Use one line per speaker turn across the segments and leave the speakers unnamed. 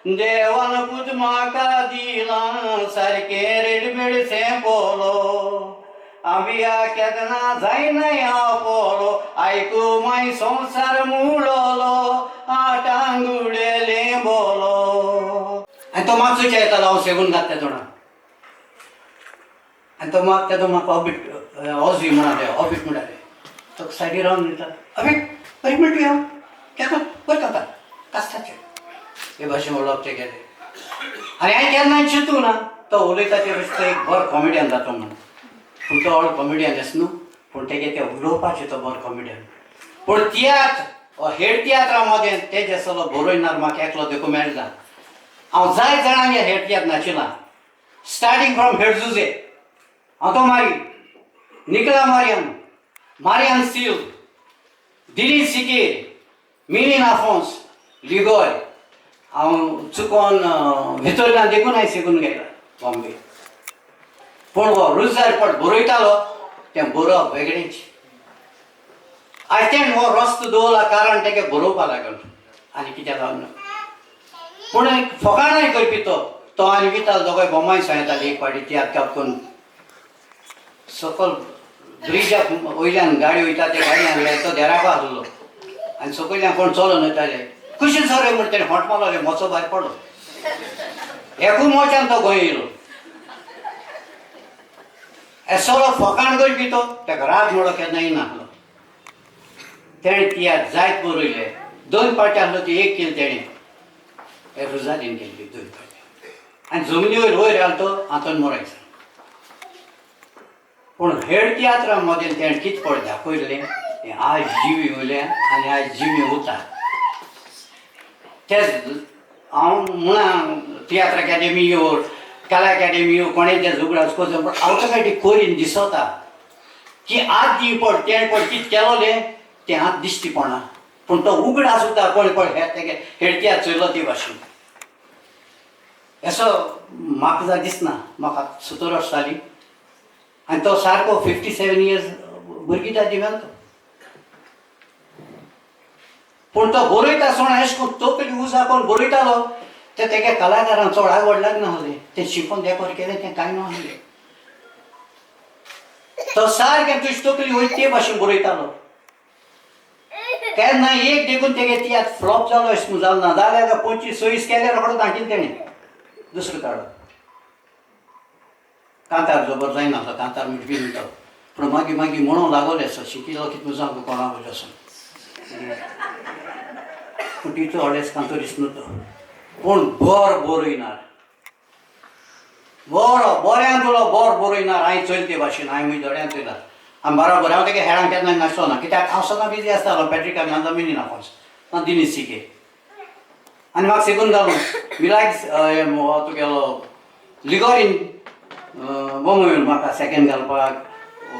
देवान पूज म्हाका दिला सारके रेडमेड सेंपोलो आंबिया केदना जायना या पोलो आयकू माय संसार मुळलो आटांगुडेले बोलो आनी तो मातसो येतालो हांव सेगून घात त्या तोंडाक आनी तो म्हाका तेदो म्हाका ऑबिट ऑजी म्हणाले ऑबिट म्हणाले तो सायडीर रावन दिता ऑबिट बरी म्हणटा या केदो बरें करता कास्ताचें हे भाशेन उलोवप ते गेले आनी हांवें केन्ना चिंतूं ना तो उलयता ते दिसता एक बरो कॉमेडियन जाता म्हणून पूण तो व्हड कॉमेडियन आसा न्हू पूण तेगे ते उलोवपाचें तो बरो कॉमेडियन पूण तियात्र हेड तियात्रा मदें ते जे सगळो बरोयणार म्हाका एकलो देखून मेळटा हांव जाय जाणांक हे हेड तियात्र नाचिलां स्टार्टींग फ्रॉम हेडजुजे हांव तो मारी निकला मारियान सील दिलीप सिकेर मिलीन आफोन्स लिगोय हांव चुकोन भितरल्यान देखून हांवें शिकून गेला बॉम्बे पूण हो रुजरपट बरयतालो तें बरोवप वेगळेंच आयतेन हो रस्तो दवरला कारण तेगे बरोवपा लागून आनी कित्याक लागून पूण एक फकाणाय करपी तो आनी विताल दोगांय बोमाय सांगताली एक फावटी तियात्र कापकून सकयल ब्रिजाक वयल्यान गाडी वयता ते गाडी हाडले तो देराको आसलो आनी सकयल्यान कोण चलोन वयताले कुशीन सर म्हण तेणें होट मारलो रे मोचो भायर पडलो एकूच मोच्यान तो गोंय येयलो हे सगळो फकाण करपी तो तेका राग म्हणलो केन्ना येनासलो तेणें तियात्र जायत बरयले 2 पार्टी आसलो ती एक केली तेणें हे रुजारीन केल्ली 2 पार्टी आनी जमनी वयर घाल तो आंतोन मोरायचो पूण हेड तियात्रा मदें तेणें कितें पळय दाखयलें तें आज जिवी वयलें आनी आज जिवी उरता तेच हांव म्हणा तियात्र अकॅडमी येवं कला अकॅडमी येवं कोणें तें झगडो वचपाचो पूण ऑटोमॅटीक कोरीन दिसता की आज जी पड तेणें पड कितें केलोलें तें आज दिश्टी पडना पूण तो उगड आसता कोण पळय हे तेगे हेड तियात्र चोयलो ते भाशेन असो म्हाका जर दिसना म्हाका 70 वर्सां जालीं आनी तो सारको 57 इयर्स भुरगीं जाती तो पूण तो बरयता आसतना अशें करून तकली उजा करून बरयतालो ते तेगे कलाकारांक चड आवड लागनासलें तें शिकून देखोर केलें तें कांय नासलें तो सारकें तुजी तकली वयता ते भाशेन बरयतालो केन्ना एक देखून तेगे तियात्र फ्लॉप जालो अशें जालो ना जाल्यार 25-26 केले रोखडो दाखयलें तेणें दुसरो काडलो कांतार जबर जायनासलो कांतार मिटबी म्हणटालो पूण मागीर म्हणूंक लागले असो शिकिल्लो कितें सांगू कोणा वयलो असो पूण तिचो व्हडलेंच कांतो दिसना तो पूण बरयनार बऱ्यान तुलो बरयनार हांवें चोयल ते भाशेन हांवें म्हज्या दोळ्यान चोयला आनी बरोबर हांव तेगे हेळांक केन्ना नाचलो ना कित्याक हांव सदां बिजी आसतालो पॅट्रिकाक नाजाल्यार मिनीन आफोन्स ना दिनीश सिके आनी म्हाका सेगून घालून मिलायक तुगेलो लिगोरीन बोमोवन म्हाका सेकेंड घालपाक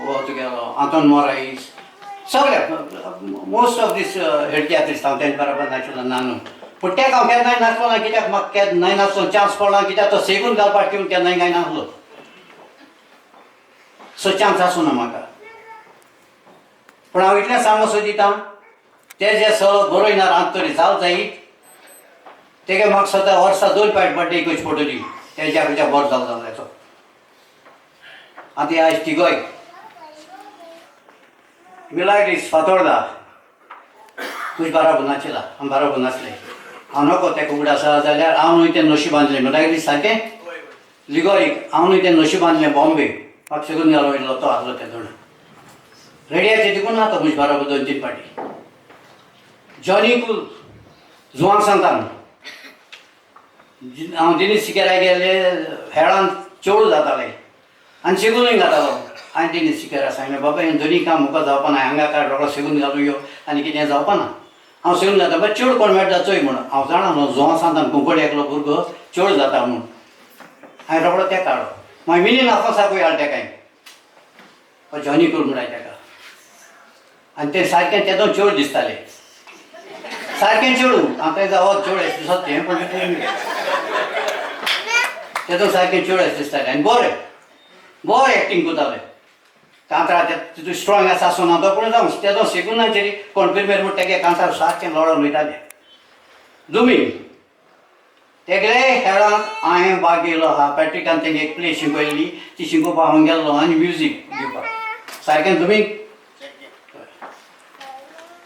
हो तुगेलो आंतोन मोराईस सगळे most of these head tiatrist हांव तेंचे बरोबर नाचलो ना न्हू पूण तेका हांव केन्नाय नाचलो ना कित्याक म्हाका केन्नाय नाचलो चान्स पडलो कित्याक तो सेगून घालपाक ठेवून केन्नाय काय नासलो सो चान्स आसूं ना म्हाका पूण हांव इतलें सांगो सोदितां ते जे सगळो बरयनार आंतरी जाल जायत तेगे म्हाका सदां वर्सा 2 फावट बर्थडे करची पडटली तेज्या कडच्या बरो जालो जाल्याचो आतां आज तिगोय मिलाग्रीस फातोर्डा तुज बराबर नाचिला हांव बराबर नाचलें हांव नको तेका उगड आसा जाल्यार हांव न्हय तें नशीब बांदलें मिलाग्रीस सारकें लिगोरीक हांव न्हय तें नशीब बांदलें बॉम्बे म्हाका शिकून घालून वयलो तो आसलो ते दोन रेडियाचें देखून ना तो म्हजे बराबर 2-3 फावटी जॉनी कूल जुवांक सांगता हांव दिनीश सिकेराक गेले हेळान चेडूं जातालें आनी शिकूनय घातालो हांवें दिनीश सिकेराक सांगलें बाबा हें दोनी काम मुखार जावपा ना हांगा काड रोखडो शिकून घालूं यो आनी कितें जावपा ना हांव शिकून घालता बट चेडूं कोण मेळटा चोय म्हणून हांव जाणा न्हू जुवां सांगता कुंकड एकलो भुरगो चेडूं जाता म्हूण हांवें रोखडो तेका काडलो मागीर मिनीन आफोन्साकूय हाड तेका जॉनी कूल म्हणटाय तेका आनी तें सारकें तेदो चेडूं दिसतालें सारकें चेडूं हांव तें जावं चेडूं अशें दिसता तें पण तेदो सारकें चेडूं अशें दिसतालें आनी बरें एक्टींग करतालें कांतरा तितून स्ट्रॉंग आसा आसूं ना तो पूण जावं तेदो शिकून ना तरी कोण पिरमेर म्हूण तेगे कांतार सारकें लडोन वयतालें जुमीन तेगले खेळांत हांवें भाग घेयलो आहा प्रॅक्टिकान तेंगे एक प्ले शिकयल्ली ती शिकोवपा हांव गेल्लो आनी म्युजीक दिवपाक सारकें तुमी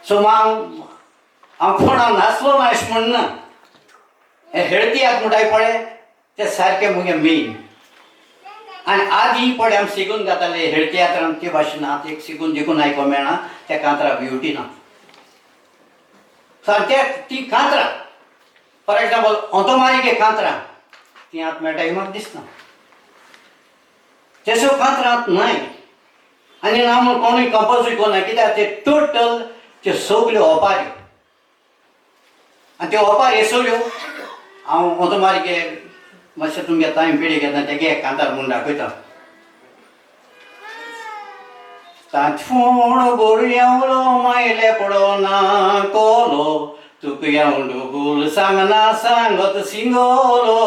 सो हांव कोण हांव नाचलो ना अशें म्हणना हे हेळतियात म्हणटाय पळय ते सारकें मुगे मेन आनी आदीं पळय आमी शिकून घाताले हेळतियात्रांत ते भाशेन आतां एक शिकून देखून आयको मेळना त्या कांतराक ब्युटी ना सारकें ती कांतरां फॉर एग्जाम्पल अंतोमारीक कांतरां ती आतां मेळटाय म्हाका दिसना तेसो कांतरां न्हय आनी ना म्हूण कोणूय कंपल्सरी कोन्ना कित्याक ते टोटल त्यो सगल्यो ओपाऱ्यो आनी त्यो ओपार येसल्यो हांव अंतोमारीक मातशें तुमगे टायम पिड्या घेता तेगे एक कांतार म्हूण दाखयता तांचफोण बोरयावलो मायले पडो ना कोलो तुका येवंडूल सांगना सांगत सिंगोलो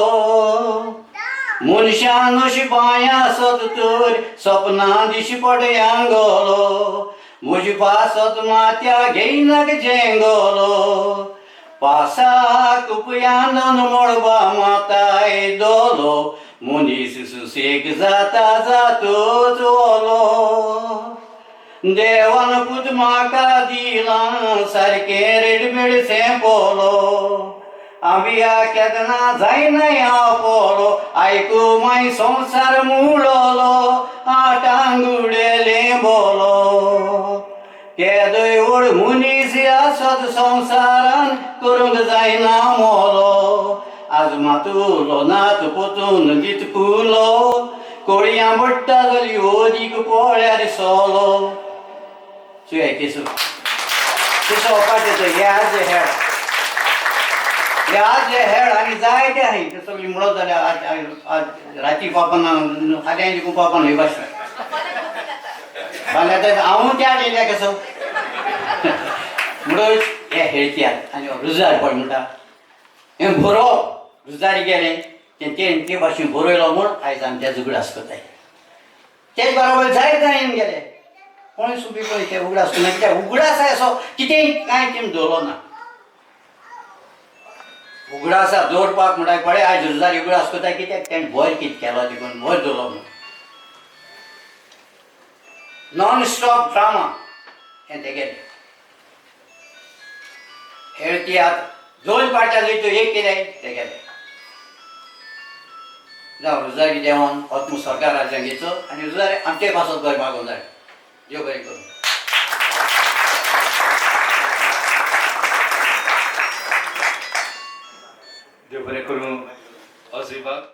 मनशान अशी बाया आसत तर सपना दिशी पडयांगोलो म्हजी पासत मात्या घेयनाक जेंगोलो पासाक उपयानन मळबा माताय दोलो मनीस सुसेग जाता जातोच ओलो देवान पूत म्हाका दिलां सारकें रेडमेड सेंपोलो आंबिया केदना जायना आपोलो आयकू माय संवसार मुळलो आटांगुडेले बोलो केदय व्हड मनीस आसत संवसारान करूंक जायना मोलो आज मातुलो नात पोतून गीत कुलो कोळयां बडटा जाली ओदीक पोळ्यार सोलो चुया केसू केसो ओपाटेचो याद हेळ आज हेळ आनी जायते आहाय ते सगळी म्हणत जाल्यार आज राती पावपाना फाल्यां देखून पावपाना ही भाशा फाल्यां तर हांव त्या आयल्या कसो म्हणून हे हेळत्यात आनी रुजार पळय म्हणटा हें बरोवप रुजारी गेलें ते भाशेन बरयलो म्हूण आयज आमी तेजो उगडास करताय तेच बरोबर जायत जायन गेले कोणूय सुबी पळय ते उगडास करना कित्याक उगडास असो कितेंय कांय तेम दवरलो ना उगडासा दवरपाक म्हणटाय पळय आयज रुजारी उगडास करताय कित्याक तेणें भंय कितें केलो देखून भंय दवरलो म्हणून नॉन स्टॉप ड्रामा हें तेगेलें हेळतियात 2 पार्टां जैतो एक केलें तेगेलें जावं रुजारी देवान आत्मस्वर्गा राज्यांगेचो आनी रुजारी आमचे पासत बरें मागूंक जाय देव बरें करूं
देव बरें करूं अजिबाग